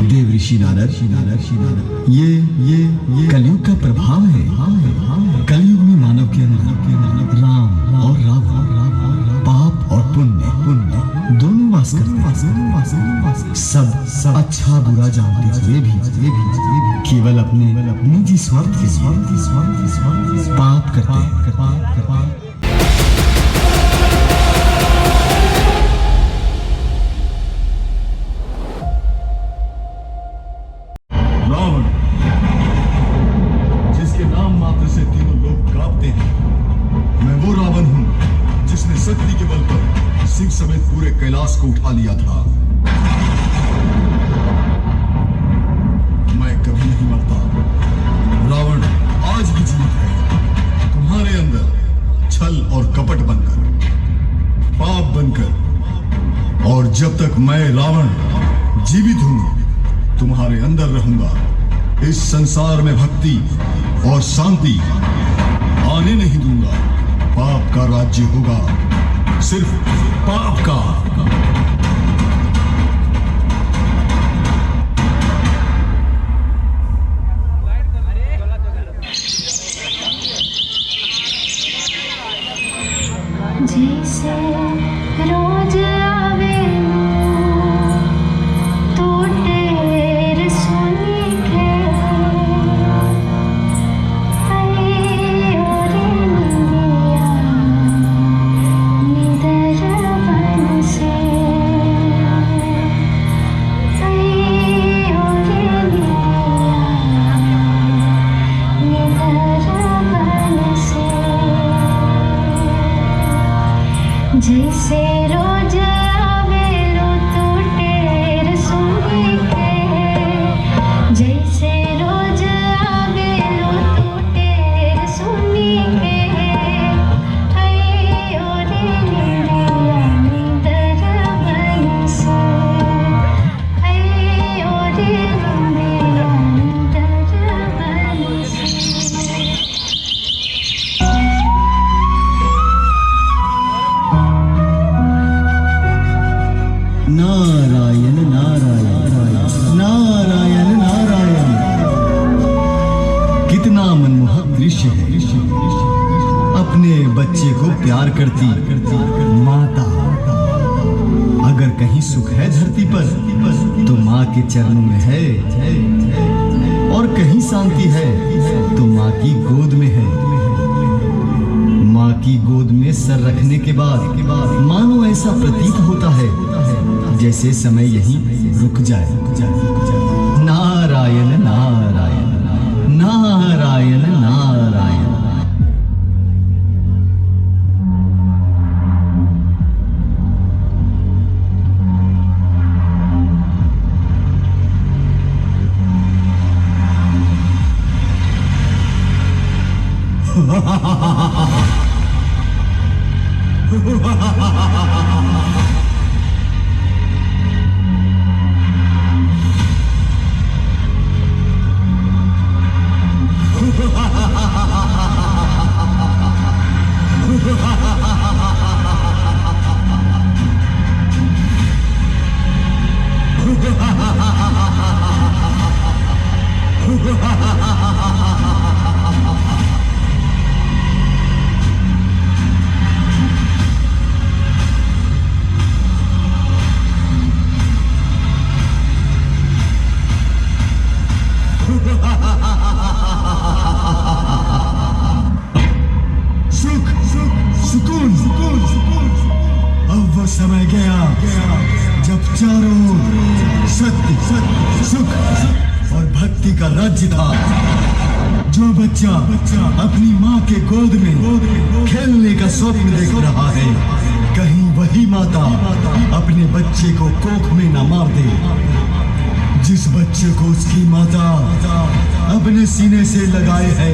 देव ऋषि नारद, ये कलयुग का प्रभाव है। कलयुग में मानव के अंदर राम और रावण, पाप और पुण्य दोनों वास करते हैं। सब अच्छा बुरा जानते हुए भी केवल अपने निजी स्वार्थ के लिए पाप करते हैं। रावण, जिसके नाम मात्र से तीनों लोग कांपते हैं, मैं वो रावण हूं जिसने शक्ति के बल पर शिव समेत पूरे कैलाश को उठा लिया था। मैं कभी नहीं मरता। रावण आज भी जीवित है, तुम्हारे अंदर छल और कपट बनकर, पाप बनकर। और जब तक मैं रावण जीवित हूं, तुम्हारे अंदर रहूंगा। इस संसार में भक्ति और शांति आने नहीं दूंगा। पाप का राज्य होगा, सिर्फ पाप का। जैसे रोज आवे जैसे रोज आवेलो तू टेर सुनी के, जैसे रोज आवेलो तू टेर सुनी के। अयो रे निरिया निदर बन से, अयो रे निरिया निदर बन से। नारायण नारायण नारायण नारायण, कितना मनमोहक दृश्य है। अपने बच्चे को प्यार करती माता। अगर कहीं सुख है धरती पर तो माँ के चरणों में है, और कहीं शांति है तो माँ की गोद में है। माँ की गोद में सर रखने के बाद मानो ऐसा प्रतीत होता है जैसे समय यहीं रुक जाए। नारायण नारायण नारायण नारायण। सुकून, सुकून, सुकून। अब वो समय गया जब चारों ओर सत्य, सत्य, सुख और भक्ति का राज्य था। जो बच्चा अपनी माँ के गोद में खेलने का स्वप्न देख रहा है, कहीं वही माता अपने बच्चे को कोख में न मार दे। जिस बच्चे को उसकी माता अपने सीने से लगाए है,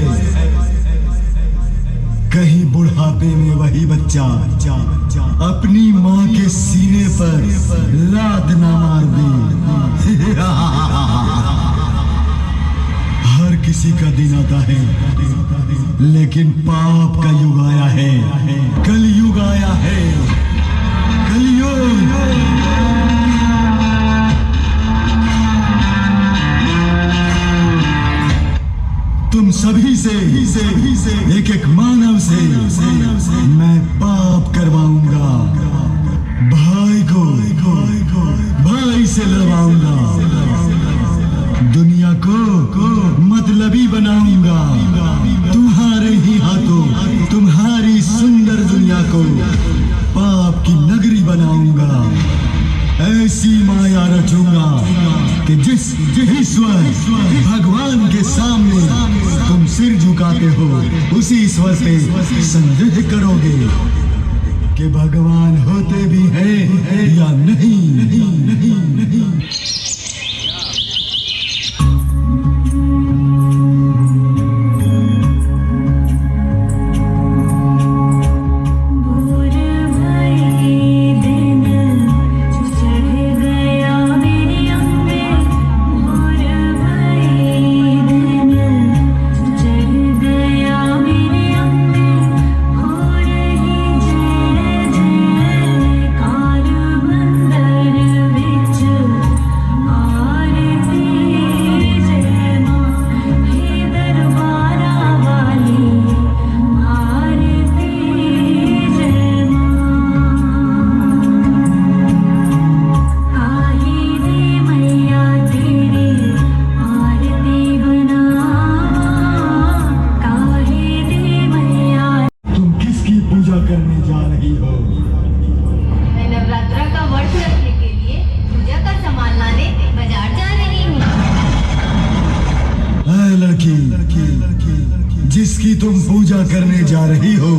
कहीं बुढ़ापे में वही बच्चा अपनी माँ के सीने पर लात ना मार दे। हर किसी का दिन आता है, लेकिन पाप का युग आया है, कलयुग आया है, कलयुग। सभी से एक एक मानव से मैं पाप करवाऊंगा। भाई को भाई से लड़वाऊंगा। दुनिया को मतलबी बनाऊंगा। तुम्हारे ही हाथों तुम्हारी सुंदर दुनिया को पाप की नगरी बनाऊंगा। ऐसी माया रचूंगा कि जिस ईश्वर भगवान के सामने तुम सिर झुकाते हो, उसी ईश्वर पे संदेह करोगे कि भगवान होते भी हैं या नहीं। जिसकी तुम पूजा करने जा रही हो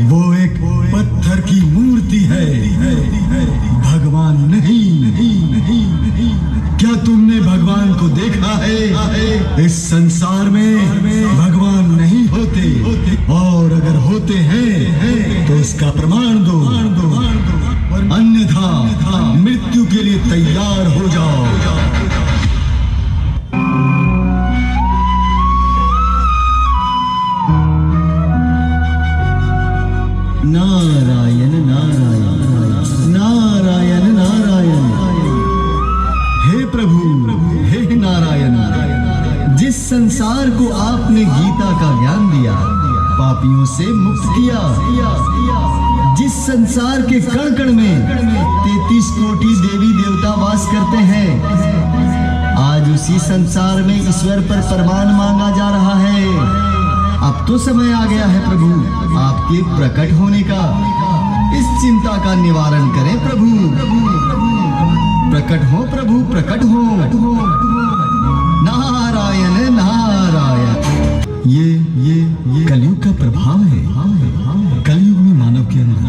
वो एक पत्थर की मूर्ति है, भगवान नहीं। क्या तुमने भगवान को देखा है? इस संसार में भगवान नहीं होते, और अगर होते हैं तो उसका प्रमाण दो, अन्यथा मृत्यु के लिए तैयार हो जाओ। नारायण नारायण नारायण नारायण। हे प्रभु, हे नारायण, जिस संसार को आपने गीता का ज्ञान दिया, पापियों से मुक्त किया, जिस संसार के कण कण में 33 कोटि देवी देवता वास करते हैं, आज उसी संसार में ईश्वर पर प्रमाण मांगा जा रहा है। अब तो समय आ गया है प्रभु आपके प्रकट होने का। इस चिंता का निवारण करें प्रभु। प्रकट हो प्रभु, प्रकट हो। नारायण नारायण। ये कलयुग का प्रभाव है। कलयुग में मानव के अंदर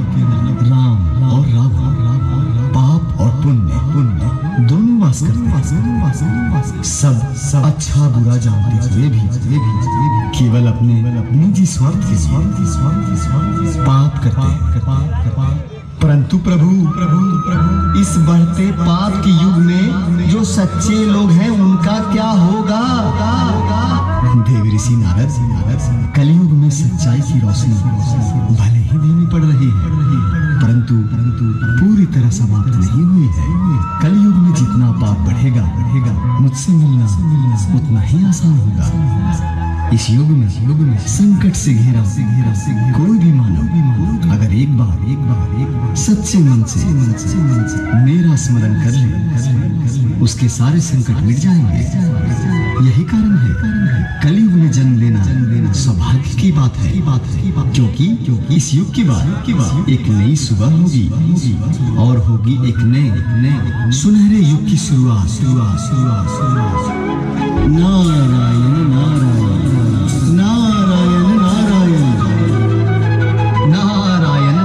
राम और रावण, पाप और पुण्य दोनों वास करते हैं। सब अच्छा बुरा जानते हुए भी केवल अपने निजी स्वार्थ के लिए पाप करते हैं। परंतु प्रभु इस बढ़ते पाप के युग में जो सच्चे लोग हैं उनका क्या होगा? देव ऋषि नारद, कलयुग में सच्चाई की रोशनी भले ही देनी पड़ रही है, परंतु पूरी तरह समाप्त नहीं हुई है। कलयुग में जितना पाप बढ़ेगा मुझसे मिलना उतना ही आसान होगा। इस युग में संकट से घिरा कोई भी मानव अगर एक बार सच्चे मन से मेरा स्मरण कर ले, उसके सारे संकट मिट जाएंगे। यही कारण है कलयुग में जन्म लेना सौभाग्य की बात है, क्योंकि इस युग के बाद एक नई सुबह होगी और होगी एक नए सुनहरे युग की शुरुआत। नारायण नारायण नारायण नारायण नारायण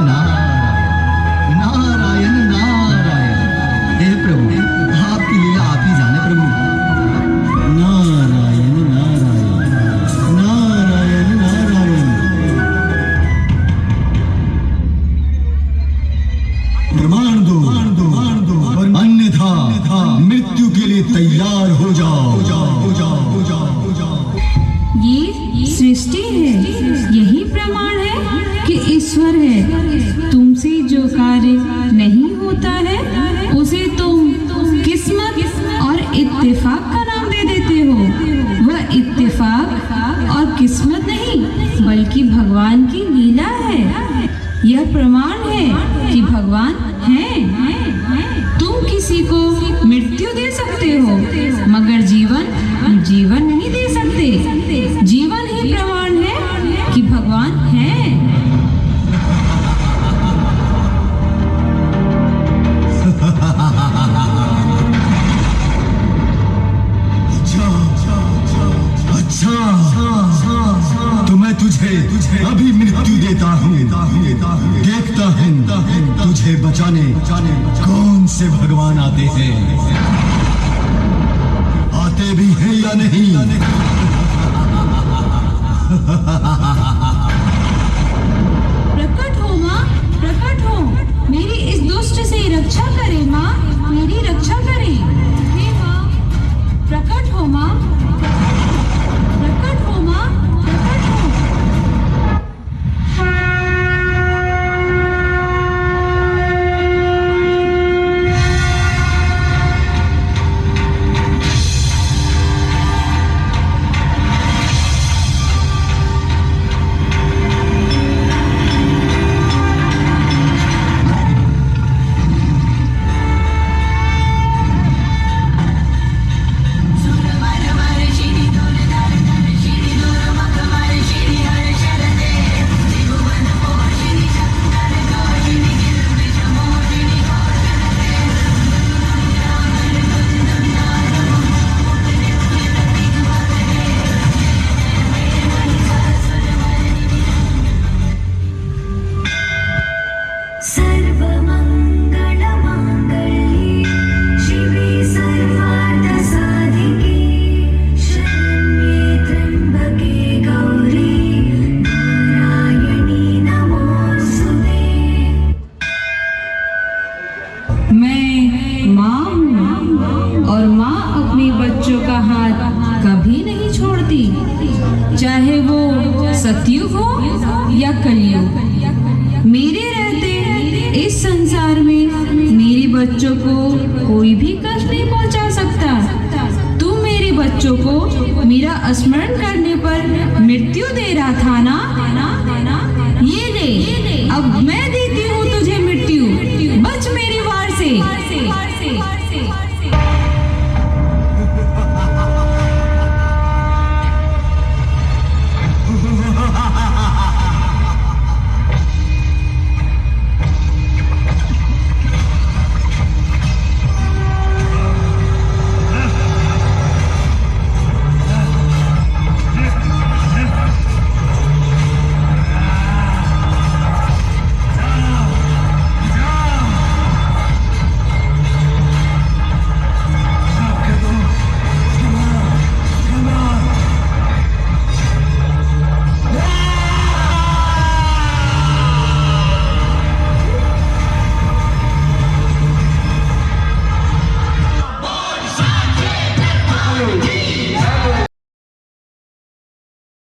नारायण नारायण। हे प्रभु आपकी लीला आप ही जाने प्रभु। नारायण नारायण नारायण नारायण। प्रमाण दो, अन्यथा मृत्यु के लिए तैयार हो जाओ। ये सृष्टि है, यही प्रमाण है कि ईश्वर है। तुमसे जो कार्य नहीं होता है उसे तुम किस्मत और इत्तेफाक का नाम दे देते हो। वह इत्तेफाक किस्मत नहीं बल्कि भगवान की लीला है। यह प्रमाण है कि भगवान है। तुम किसी को मृत्यु दे सकते हो मगर जीवन नहीं दे सकते। जीवन ही प्रमाण है कि भगवान है। अच्छा, तो मैं तुझे अभी मृत्यु देता हूँ। देखता हूँ तुझे बचाने कौन से भगवान आते हैं, आते भी हैं या नहीं। प्रकट हो माँ, प्रकट हो, मेरी इस दुष्ट से रक्षा करे माँ, मेरी रक्षा करे। हे माँ, प्रकट हो माँ, प्रकट हो माँ, प्रकट हो। चाहे वो सतयुग हो या कलयुग। मेरे रहते इस संसार में मेरे बच्चों को कोई भी कष्ट नहीं पहुंचा सकता। तुम मेरे बच्चों को मेरा स्मरण करने पर मृत्यु दे रहा था ना, ये ले अब मैं